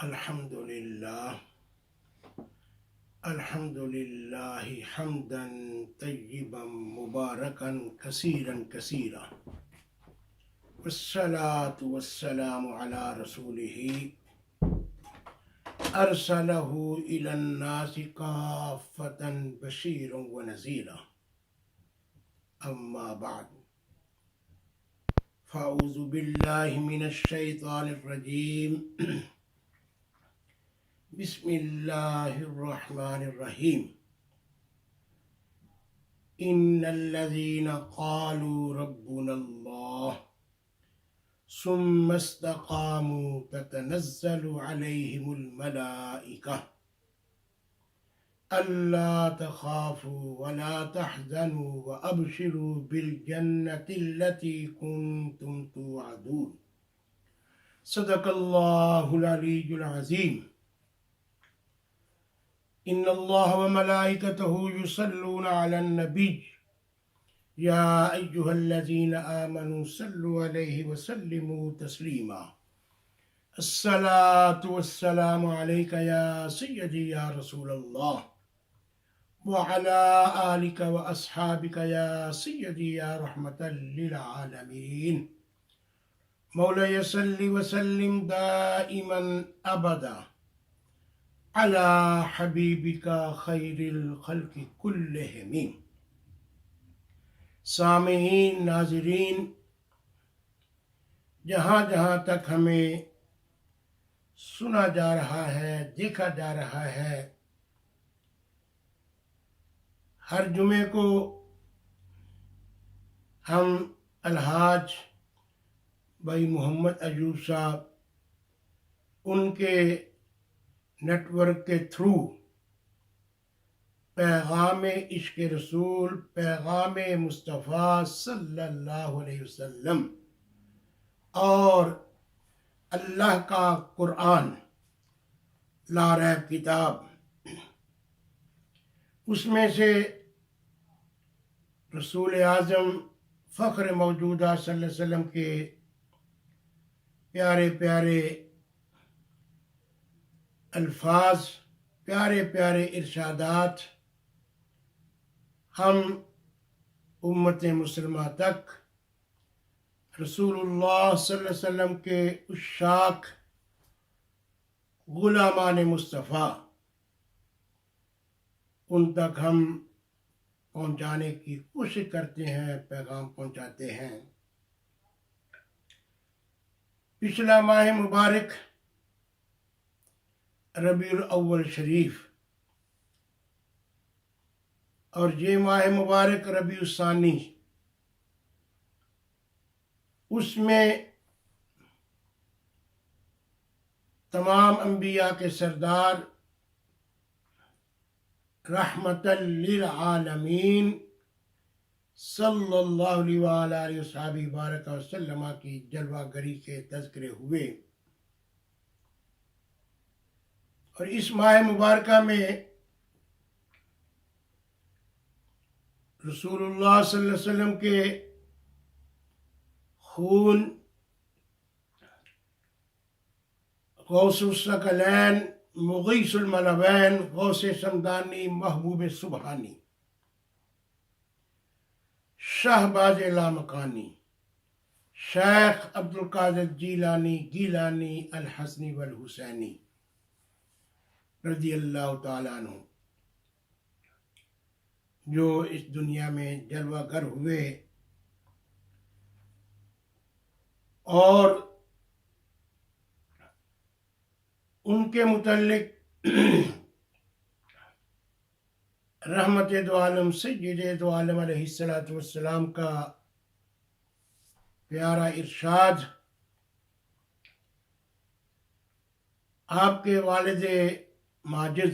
الحمد لله حمدا طيبا مباركا كثيرا كثيرا والصلاة والسلام على رسوله أرسله إلى الناس كافة بشيرا ونذيرا أما بعد فأعوذ بالله من الشيطان الرجيم بسم الله الرحمن الرحيم إن الذين قالوا ربنا الله ثم استقاموا تتنزل عليهم الملائكة ألا تخافوا ولا تحزنوا وأبشروا بالجنة التي كنتم توعدون صدق الله العلي العظيم إن الله وملائكته يصلون على النبي يا أيها الذين آمنوا صلوا عليه وسلموا تسليما الصلاة والسلام عليك يا سيدي يا رسول الله وعلى آلك وأصحابك يا سيدي يا رحمة للعالمين مولاي صل وسلم دائما أبدا على حبیبک خیر الخلق کلہم۔ سامعین، ناظرین، جہاں جہاں تک ہمیں سنا جا رہا ہے، دیکھا جا رہا ہے، ہر جمعے کو ہم الحاج بھائی محمد ایوب صاحب ان کے نیٹ ورک کے تھرو پیغام عشق رسول، پیغام مصطفیٰ صلی اللہ علیہ وسلم اور اللہ کا قرآن لاریب کتاب، اس میں سے رسول اعظم فخر موجودہ صلی اللہ علیہ وسلم کے پیارے پیارے الفاظ، پیارے پیارے ارشادات ہم امت مسلمہ تک رسول اللہ صلی اللہ علیہ وسلم کے عشاق غلامان مصطفیٰ ان تک ہم پہنچانے کی کوشش کرتے ہیں، پیغام پہنچاتے ہیں۔ پچھلا ماہ مبارک ربیع الاول شریف اور یہ ماہ مبارک ربیع الثانی، اس میں تمام انبیاء کے سردار رحمت للعالمین صلی اللہ علیہ وآلہ وصحبہ بارک وسلم کی جلوہ گری کے تذکرے ہوئے، اور اس ماہ مبارکہ میں رسول اللہ صلی اللہ علیہ وسلم کے خون، غوث الثقلین، مغیث الملوین، غوث سمدانی، محبوب سبحانی، شہباز لامکانی، شیخ عبدالقادر جیلانی گیلانی الحسنی والحسینی رضی اللہ تعالیٰ عنہ، جو اس دنیا میں جلوہ گر ہوئے اور ان کے متعلق رحمت دو عالم سید دو عالم علیہ السلام کا پیارا ارشاد آپ کے والد ماجد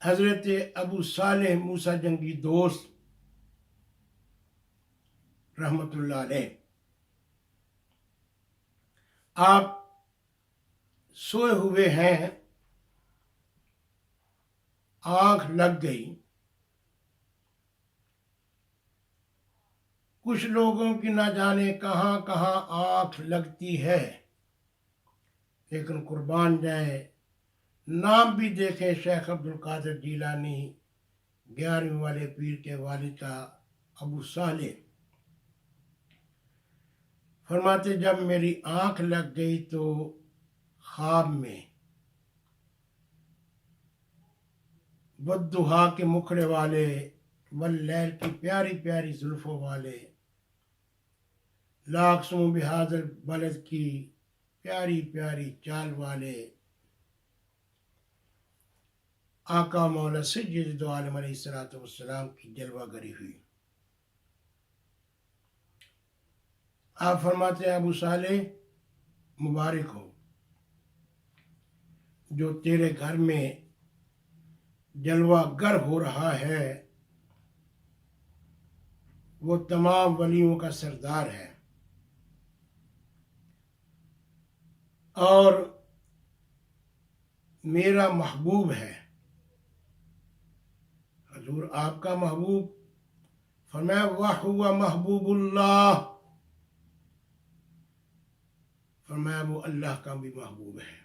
حضرت ابو صالح موسیٰ جنگی دوست رحمت اللہ علیہ، آپ سوئے ہوئے ہیں، آنکھ لگ گئی، کچھ لوگوں کی نہ جانے کہاں کہاں آنکھ لگتی ہے، لیکن قربان جائیں نام بھی دیکھیں شیخ عبد القادر جیلانی 11ویں والے پیر کے والد کا ابو صالح فرماتے جب میری آنکھ لگ گئی تو خواب میں والضحیٰ کے مکھڑے والے واللیل کی پیاری پیاری زلفوں والے لا اقسم بہذا البلد کی پیاری پیاری چال والے آقا مولا سید دو عالم علیہ السلام کی جلوہ گری ہوئی۔ آپ فرماتے ہیں ابو صالح مبارک ہو جو تیرے گھر میں جلوہ گر ہو رہا ہے وہ تمام ولیوں کا سردار ہے اور میرا محبوب ہے۔ حضور آپ کا محبوب فرمایا وَهُوَ محبوب اللہ، فرمایا وہ اللہ کا بھی محبوب ہے۔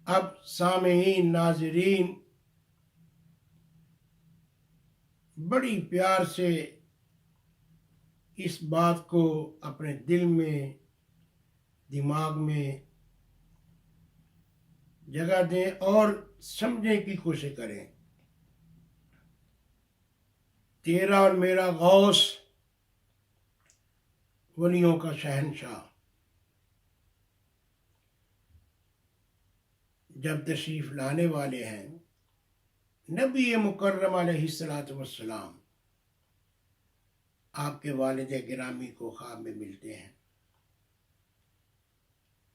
اب سامعین ناظرین بڑی پیار سے اس بات کو اپنے دل میں دماغ میں جگہ دیں اور سمجھنے کی کوشش کریں۔ تیرا اور میرا غوث ولیوں کا شہنشاہ جب تشریف لانے والے ہیں نبی مکرم علیہ السلام آپ کے والد گرامی کو خواب میں ملتے ہیں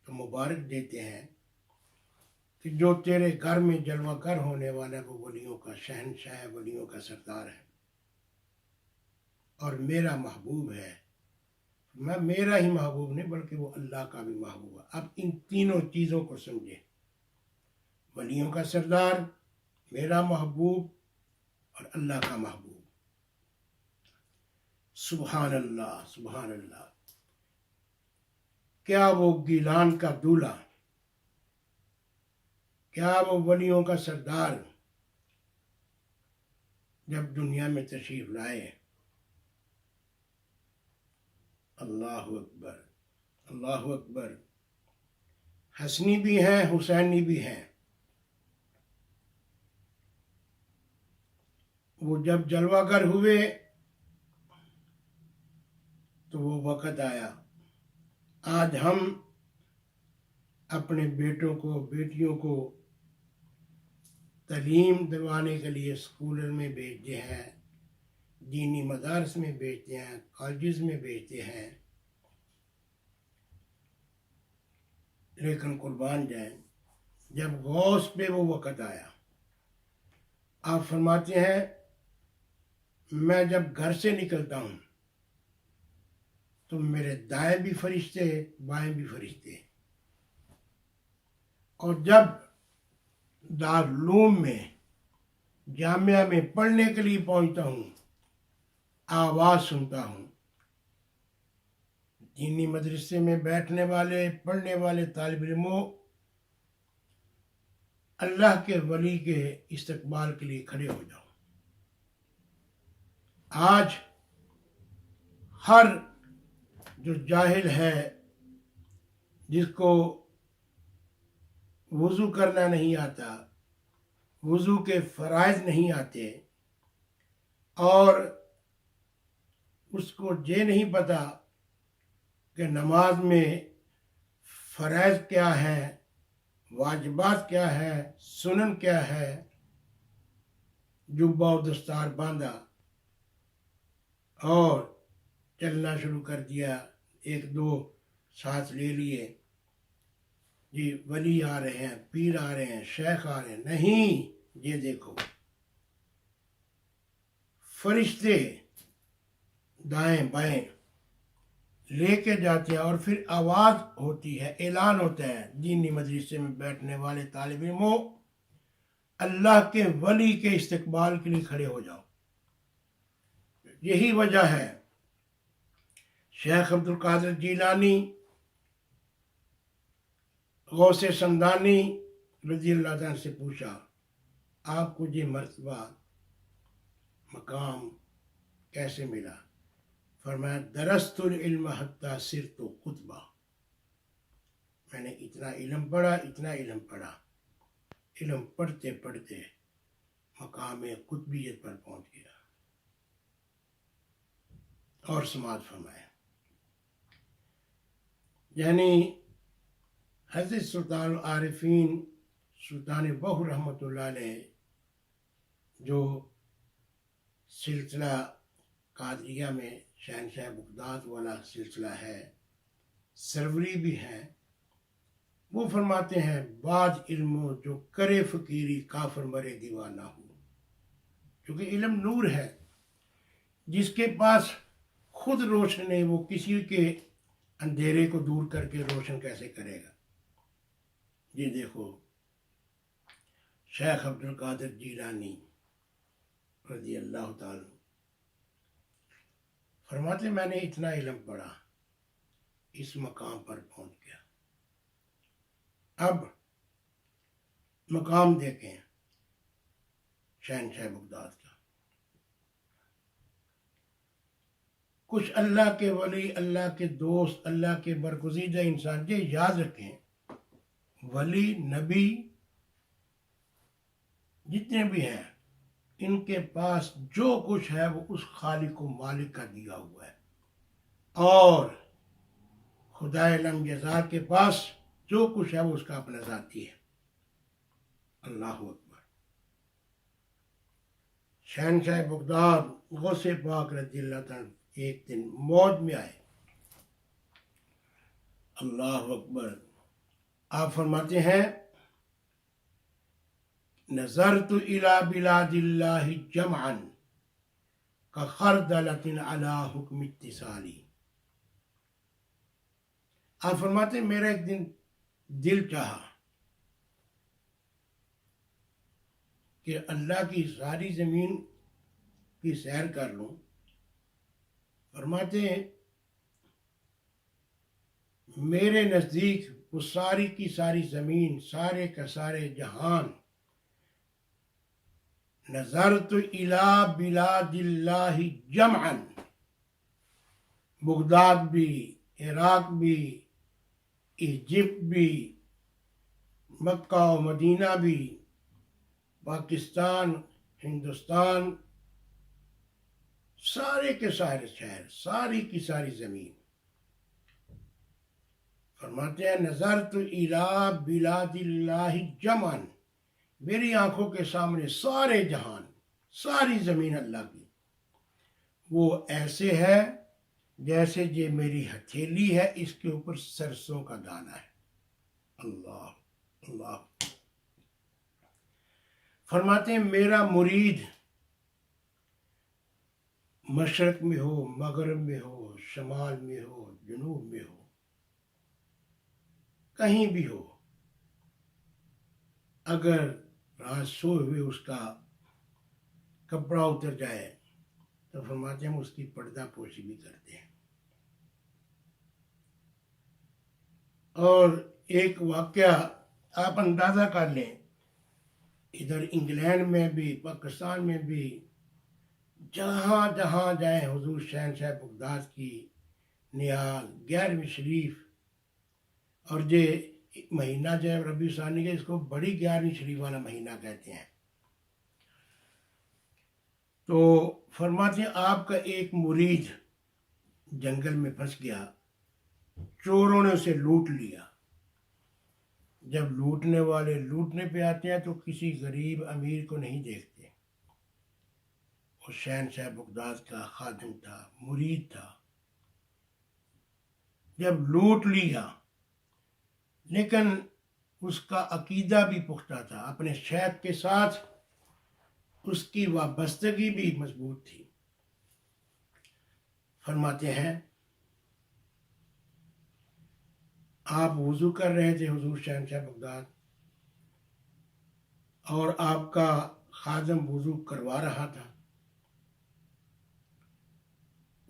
تو مبارک دیتے ہیں کہ جو تیرے گھر میں جلوہ گر ہونے والا وہ ولیوں کا شہنشاہ ہے، ولیوں کا سردار ہے اور میرا محبوب ہے۔ میں میرا ہی محبوب نہیں بلکہ وہ اللہ کا بھی محبوب ہے۔ اب ان تینوں چیزوں کو سمجھے، ولیوں کا سردار، میرا محبوب اور اللہ کا محبوب۔ سبحان اللہ سبحان اللہ، کیا وہ گیلان کا دولہا، کیا وہ ولیوں کا سردار جب دنیا میں تشریف لائے۔ اللہ اکبر اللہ اکبر، حسنی بھی ہیں حسینی بھی ہیں۔ وہ جب جلوہ گر ہوئے تو وہ وقت آیا، آج ہم اپنے بیٹوں کو بیٹیوں کو تعلیم دلوانے کے لیے اسکول میں بھیجتے ہیں، دینی مدارس میں بھیجتے ہیں، کالجز میں بھیجتے ہیں، لیکن قربان جائیں جب غوث پہ وہ وقت آیا، آپ فرماتے ہیں میں جب گھر سے نکلتا ہوں تو میرے دائیں بھی فرشتے بائیں بھی فرشتے، اور جب دارالعلوم میں جامعہ میں پڑھنے کے لیے پہنچتا ہوں آواز سنتا ہوں، دینی مدرسے میں بیٹھنے والے پڑھنے والے طالب علموں اللہ کے ولی کے استقبال کے لیے کھڑے ہو جاؤ۔ آج ہر جو جاہل ہے جس کو وضو کرنا نہیں آتا، وضو کے فرائض نہیں آتے، اور اس کو یہ نہیں پتا کہ نماز میں فرائض کیا ہے، واجبات کیا ہے، سنن کیا ہے، جبہ و دستار باندھا اور چلنا شروع کر دیا، ایک دو ساتھ لے لیے، جی ولی آ رہے ہیں، پیر آ رہے ہیں، شیخ آ رہے ہیں، نہیں، یہ دیکھو فرشتے دائیں بائیں لے کے جاتے ہیں، اور پھر آواز ہوتی ہے، اعلان ہوتا ہے دینی مدرسے میں بیٹھنے والے طالب علموں اللہ کے ولی کے استقبال کے لیے کھڑے ہو جاؤ۔ یہی وجہ ہے شیخ عبد القادر جیلانی غوث سمدانی رضی اللہ عنہ سے پوچھا آپ کو یہ مرتبہ مقام کیسے ملا؟ فرمایا درست العلم حتی صرت قطبہ، میں نے اتنا علم پڑھا، علم پڑھتے پڑھتے مقام قطبیت پر پہنچ گیا۔ اور سماعت فرمایا، یعنی حضرت سلطان العارفین سلطان بہو رحمۃ اللہ علیہ جو سلسلہ قادریہ میں شہنشاہ بغداد والا سلسلہ ہے، سروری بھی ہے، وہ فرماتے ہیں بعض علموں جو کرے فقیری کافر مرے دیوانہ ہو، کیونکہ علم نور ہے، جس کے پاس خود روشن ہے وہ کسی کے اندھیرے کو دور کر کے روشن کیسے کرے گا؟ یہ دیکھو شیخ عبد القادر جیلانی رضی اللہ تعالی فرماتے میں نے اتنا علم پڑھا، اس مقام پر پہنچ گیا۔ اب مقام دیکھیں شہنشاہ بغداد کا، کچھ اللہ کے ولی، اللہ کے دوست، اللہ کے برگزیدہ انسان، یہ یاد رکھیں ولی نبی جتنے بھی ہیں ان کے پاس جو کچھ ہے وہ اس خالق و مالک کا دیا ہوا ہے، اور خدا علم جزار کے پاس جو کچھ ہے وہ اس کا اپنا ذاتی ہے۔ اللہ اکبر۔ شہنشاہ بغداد غوث پاک رضی اللہ عنہ ایک دن موج میں آئے، اللہ اکبر۔ آپ فرماتے ہیں نظرت الى بلاد اللہ جمعا کخردلۃ علی حکم اتصالی۔ آپ فرماتے ہیں میرا ایک دن دل چاہا کہ اللہ کی ساری زمین کی سیر کر لوں۔ فرماتے ہیں میرے نزدیک وہ ساری کی ساری زمین، سارے کا سارے جہان، نظرت الی بلاد اللہ جمعا، بغداد بھی، عراق بھی، ایجپٹ بھی، مکہ و مدینہ بھی، پاکستان، ہندوستان، سارے کے سارے شہر، ساری کی ساری زمین۔ فرماتے ہیں نظرت الی بلاد اللہ جمعا، میری آنکھوں کے سامنے سارے جہان، ساری زمین اللہ کی، وہ ایسے ہے جیسے یہ میری ہتھیلی ہے، اس کے اوپر سرسوں کا دانہ ہے۔ اللہ اللہ۔ فرماتے ہیں میرا مرید مشرق میں ہو، مغرب میں ہو، شمال میں ہو، جنوب میں ہو، کہیں بھی ہو، اگر رات سوئے ہوئے اس کا کپڑا اتر جائے تو فرماتے ہیں ہم اس کی پردہ پوشی بھی کرتے ہیں۔ اور ایک واقعہ آپ اندازہ کر لیں، ادھر انگلینڈ میں بھی، پاکستان میں بھی، جہاں جہاں جائیں حضور شہنشاہ بغداد کی نیاز 11ویں شریف، اور یہ مہینہ جو ہے ربیع ثانی کا، اس کو بڑی 11ویں شریف والا مہینہ کہتے ہیں۔ تو فرماتے ہیں آپ کا ایک مرید جنگل میں پھنس گیا، چوروں نے اسے لوٹ لیا۔ جب لوٹنے والے لوٹنے پہ آتے ہیں تو کسی غریب امیر کو نہیں دیکھتے، وہ شہنشاہ بغداد کا خادم تھا، مرید تھا۔ جب لوٹ لیا لیکن اس کا عقیدہ بھی پختہ تھا، اپنے شیخ کے ساتھ اس کی وابستگی بھی مضبوط تھی۔ فرماتے ہیں آپ وضو کر رہے تھے حضور شہنشاہ بغداد، اور آپ کا خادم وضو کروا رہا تھا،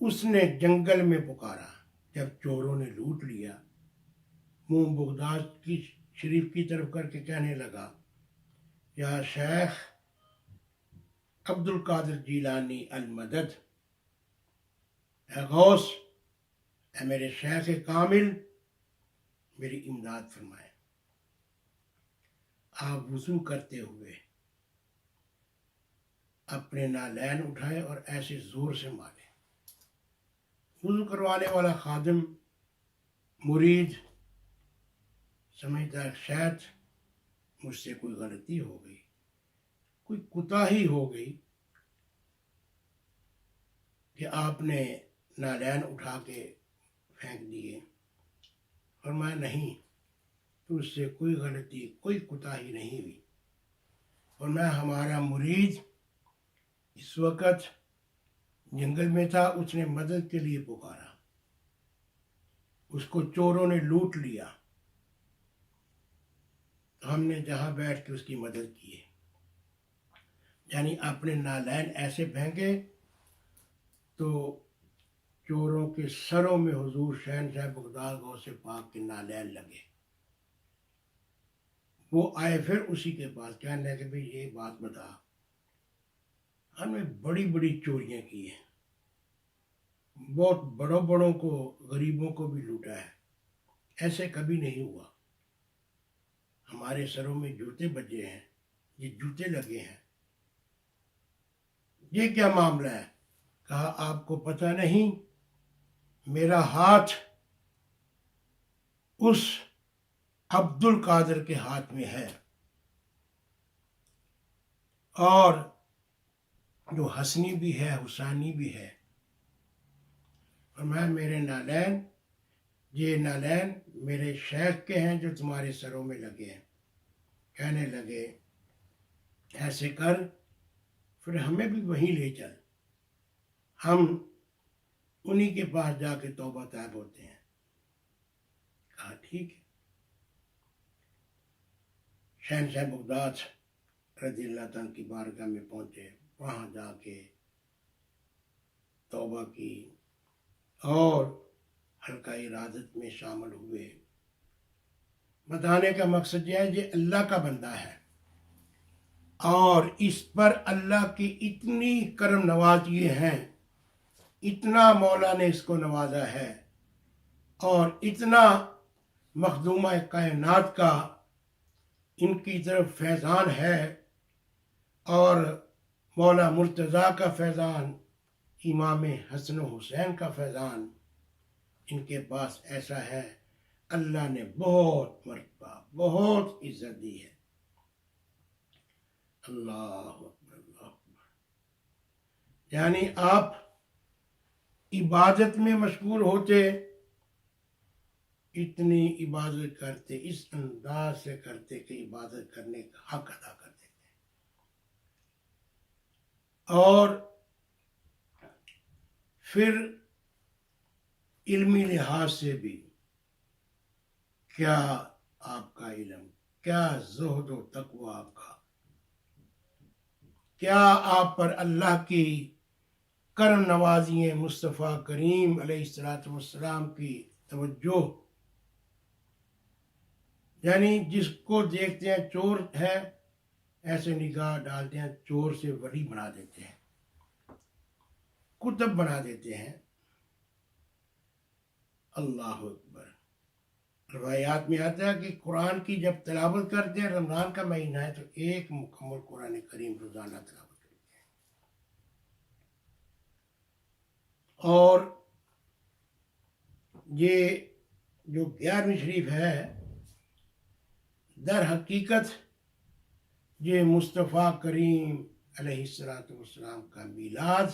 اس نے جنگل میں پکارا، جب چوروں نے لوٹ لیا، منہ بغداد کی شریف کی طرف کر کے کہنے لگا یا شیخ عبد القادر جیلانی المدد، اے غوث، اے میرے شیخ کامل، میری امداد فرمائے۔ آپ وضو کرتے ہوئے اپنے نالین اٹھائے اور ایسے زور سے مارے۔ وضو کروانے والا خادم مرید سمجھتا ہے شاید مجھ سے کوئی غلطی ہو گئی، کوئی کوتاہی ہو گئی کہ آپ نے نالین اٹھا کے پھینک دیے، اور میں نہیں، تو اس سے کوئی غلطی کوئی کوتاہی نہیں ہوئی، اور میں ہمارا مرید اس وقت جنگل میں تھا، اس نے مدد کے لیے پکارا، اس کو چوروں نے لوٹ لیا، تو ہم نے جہاں بیٹھ کے اس کی مدد کی ہے۔ یعنی اپنے نالین ایسے پھینکے تو چوروں کے سروں میں حضور شہنشاہ بغداد غوث پاک کے نالین لگے۔ وہ آئے پھر اسی کے پاس، کہنے لگے کہ بھئی یہ بات بتا، ہم نے بڑی بڑی چوریاں کی ہیں، بہت بڑوں کو، غریبوں کو بھی لوٹا ہے، ایسے کبھی نہیں ہوا، ہمارے سروں میں جوتے بجے ہیں، یہ جوتے لگے ہیں، یہ کیا معاملہ ہے؟ کہا آپ کو پتہ نہیں، میرا ہاتھ اس عبد القادر کے ہاتھ میں ہے، اور جو حسنی بھی ہے حسانی بھی ہے، اور میرے نالین، یہ نالین میرے شیخ کے ہیں جو تمہارے سروں میں لگے ہیں۔ کہنے لگے ایسے کر، پھر ہمیں بھی وہیں لے چل، ہم انہی کے پاس جا کے توبہ طائب ہوتے ہیں۔ کہا ٹھیک ہے۔ شہنشاہ بغداد رضی اللہ عنہ کی بارگاہ میں پہنچے، وہاں جا کے توبہ کی اور حلقہ ارادت میں شامل ہوئے۔ بتانے کا مقصد یہ ہے یہ اللہ کا بندہ ہے، اور اس پر اللہ کی اتنی کرم نوازی ہیں، اتنا مولا نے اس کو نوازا ہے، اور اتنا مخدومہ کائنات کا ان کی طرف فیضان ہے، اور مولا مرتضیٰ کا فیضان، امام حسن و حسین کا فیضان ان کے پاس ایسا ہے، اللہ نے بہت مرتبہ بہت عزت دی ہے۔ اللہ اکبر اللہ اکبر۔ یعنی آپ عبادت میں مشغول ہوتے، اتنی عبادت کرتے، اس انداز سے کرتے کہ عبادت کرنے کا حق ادا کر دیتے، اور پھر علمی لحاظ سے بھی کیا آپ کا علم، کیا زہد و تقوی آپ کا، کیا آپ پر اللہ کی کرم نوازی مصطفیٰ کریم علیہ السلام کی توجہ، یعنی جس کو دیکھتے ہیں چور ہے، ایسے نگاہ ڈالتے ہیں، چور سے ولی بنا دیتے ہیں، کتب بنا دیتے ہیں۔ اللہ اکبر۔ روایات میں آتا ہے کہ قرآن کی جب تلاوت کرتے ہیں، رمضان کا مہینہ ہے تو ایک مکمل قرآن کریم روزانہ تلاوت کرتے ہیں، اور یہ جو 11ویں شریف ہے، در حقیقت یہ مصطفیٰ کریم علیہ السلام کا میلاد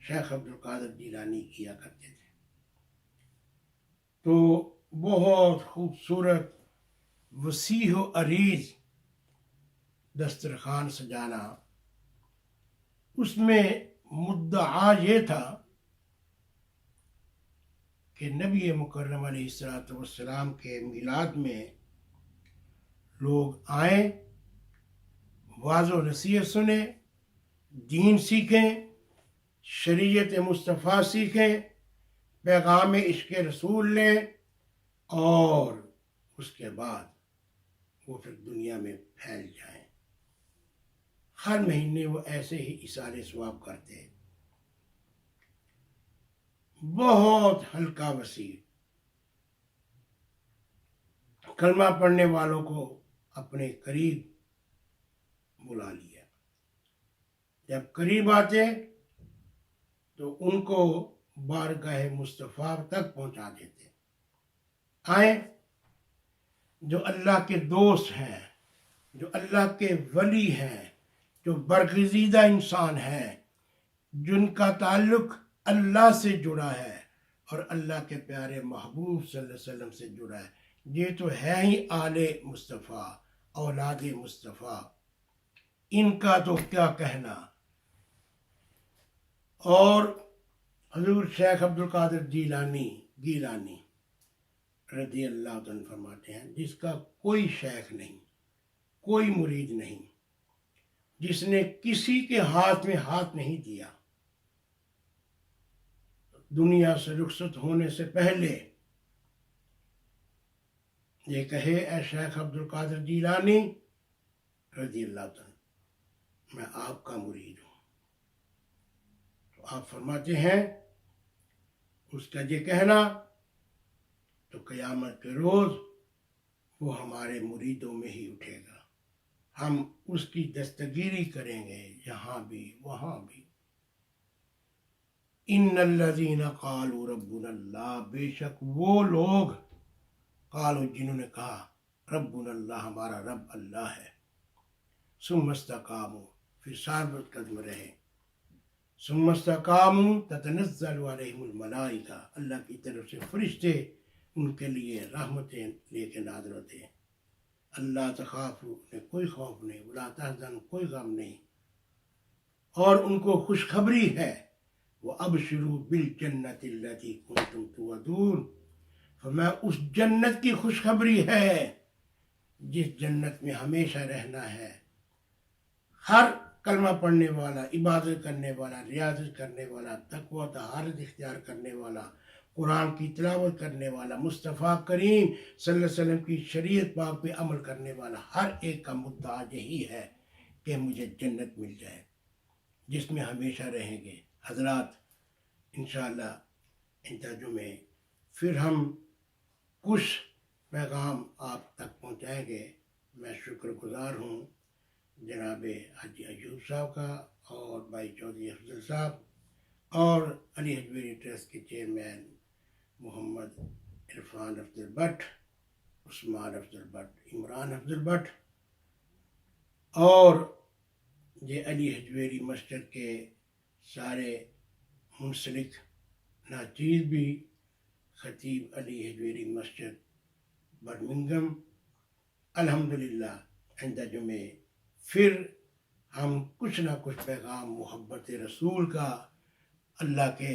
شیخ عبد القادر جیلانی کیا کرتے تھے، تو بہت خوبصورت وسیع و عریض دسترخوان سجانا، اس میں مدعا یہ تھا کہ نبی مکرم علیہ السلام کے میلاد میں لوگ آئیں، واعظ و نصیحت سنیں، دین سیکھیں، شریعت مصطفیٰ سیکھیں، پیغام عشق رسول لیں، اور اس کے بعد وہ پھر دنیا میں پھیل جائیں۔ ہر مہینے وہ ایسے ہی ایصال ثواب کرتے، بہت ہلکا وسیع، کلمہ پڑھنے والوں کو اپنے قریب بلا لیا۔ جب قریب آتے تو ان کو بارگاہ مصطفیٰ تک پہنچا دیتے۔ آئیں، جو اللہ کے دوست ہیں، جو اللہ کے ولی ہیں، جو برگزیدہ انسان ہیں، جن کا تعلق اللہ سے جڑا ہے اور اللہ کے پیارے محبوب صلی اللہ علیہ وسلم سے جڑا ہے، یہ تو ہے ہی آل مصطفیٰ، اولاد مصطفیٰ، ان کا تو کیا کہنا۔ اور حضور شیخ عبد القادر گیلانی رضی اللہ عنہ فرماتے ہیں، جس کا کوئی شیخ نہیں، کوئی مرید نہیں، جس نے کسی کے ہاتھ میں ہاتھ نہیں دیا، دنیا سے رخصت ہونے سے پہلے یہ کہے، اے شیخ عبد القادر جیلانی رضی اللہ عنہ، میں آپ کا مرید ہوں، تو آپ فرماتے ہیں اس کا یہ کہنا تو قیامت کے روز وہ ہمارے مریدوں میں ہی اٹھے گا، ہم اس کی دستگیری کریں گے یہاں بھی وہاں بھی۔ ان الذین قالوا ربنا اللہ، بے شک وہ لوگ، قالوا جنہوں نے کہا، ربنا اللہ ہمارا رب اللہ ہے، ثم استقاموا پھر ثابت قدم رہے، ثم استقاموا تتنزل علیہم الملائکہ، اللہ کی طرف سے فرشتے ان کے لیے رحمتیں لے کے نازل ہوتے ہیں، اللہ تخافوا انہیں کوئی خوف نہیں، ولا تحزنوا کوئی غم نہیں، اور ان کو خوشخبری ہے، وَأَبْشِرُوا بِالْجَنَّةِ الَّتِي كُنْتُمْ تُوعَدُونَ، فرمایا اس جنت کی خوشخبری ہے جس جنت میں ہمیشہ رہنا ہے۔ ہر کلمہ پڑھنے والا، عبادت کرنے والا، ریاضت کرنے والا، تقوی طہارت اختیار کرنے والا، قرآن کی تلاوت کرنے والا، مصطفیٰ کریم صلی اللہ علیہ وسلم کی شریعت پاک پہ عمل کرنے والا، ہر ایک کا مدعا یہی ہے کہ مجھے جنت مل جائے جس میں ہمیشہ رہیں گے۔ حضرات، انشاءاللہ انتظام میں پھر ہم کچھ پیغام آپ تک پہنچائیں گے۔ میں شکر گزار ہوں جناب حاجی ایوب صاحب کا، اور بھائی چودھری افضل صاحب، اور علی حجویری ٹرسٹ کے chairman Muhammad Irfan Afzal but, Usman Afzal but, Imran Afzal but, اور یہ علی حجویری مسجد کے سارے منسلک ناچیز بھی، خطیب علی حجویری مسجد برمنگم، الحمدللہ آئندہ جمعے پھر ہم کچھ نہ کچھ پیغام محبت رسول کا، اللہ کے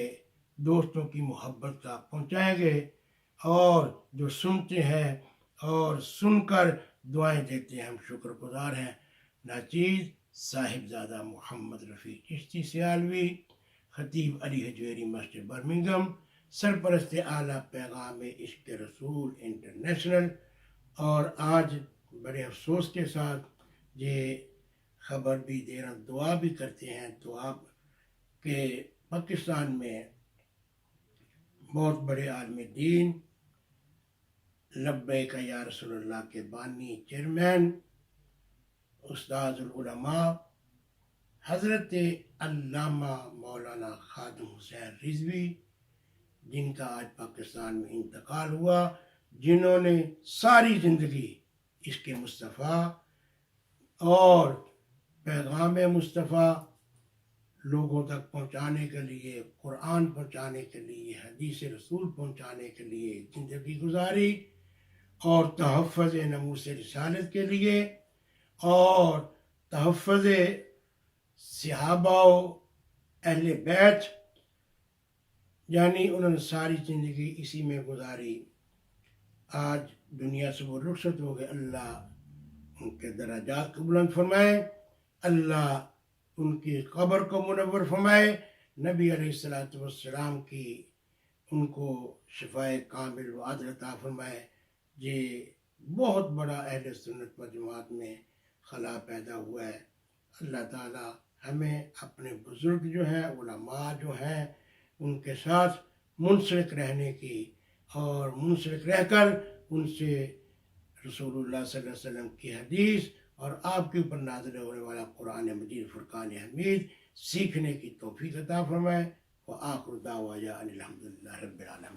دوستوں کی محبت کا پہنچائیں گے، اور جو سنتے ہیں اور سن کر دعائیں دیتے ہیں، ہم شکر گزار ہیں۔ ناچیز صاحبزادہ محمد رفیع چشتی سیالوی، خطیب علی حجویری مسجد برمنگم، سرپرست اعلیٰ پیغام عشق رسول انٹرنیشنل۔ اور آج بڑے افسوس کے ساتھ یہ خبر بھی دے رہا، دعا بھی کرتے ہیں، دعا کہ پاکستان میں بہت بڑے عالم دین، لبیک یا رسول اللہ کے بانی، چیئرمین، استاذ العلماء حضرت علامہ مولانا خادم حسین رضوی، جن کا آج پاکستان میں انتقال ہوا، جنہوں نے ساری زندگی عشق مصطفیٰ اور پیغام مصطفیٰ لوگوں تک پہنچانے کے لیے، قرآن پہنچانے کے لیے، حدیث رسول پہنچانے کے لیے زندگی گزاری، اور تحفظ ناموس رسالت کے لیے، اور تحفظ صحابہ و اہل بیت، یعنی انہوں نے ساری زندگی اسی میں گزاری۔ آج دنیا سے وہ رخصت ہو گئے، اللہ ان کے درجات کو بلند فرمائے، اللہ ان کی قبر کو منور فرمائے، نبی علیہ السلام کی ان کو شفائے کامل و عدل عطا فرمائے۔ یہ بہت بڑا اہل سنت و جماعت میں خلا پیدا ہوا ہے۔ اللہ تعالیٰ ہمیں اپنے بزرگ جو ہیں، علماء جو ہیں، ان کے ساتھ منسلک رہنے کی اور منسلک رہ کر ان سے رسول اللہ صلی اللہ علیہ وسلم کی حدیث اور آپ کے اوپر نازل ہونے والا قرآن مجید فرقان حمید سیکھنے کی توفیق عطا فرمائے۔ وآخر دعوانا ان الحمد للہ رب العالمین۔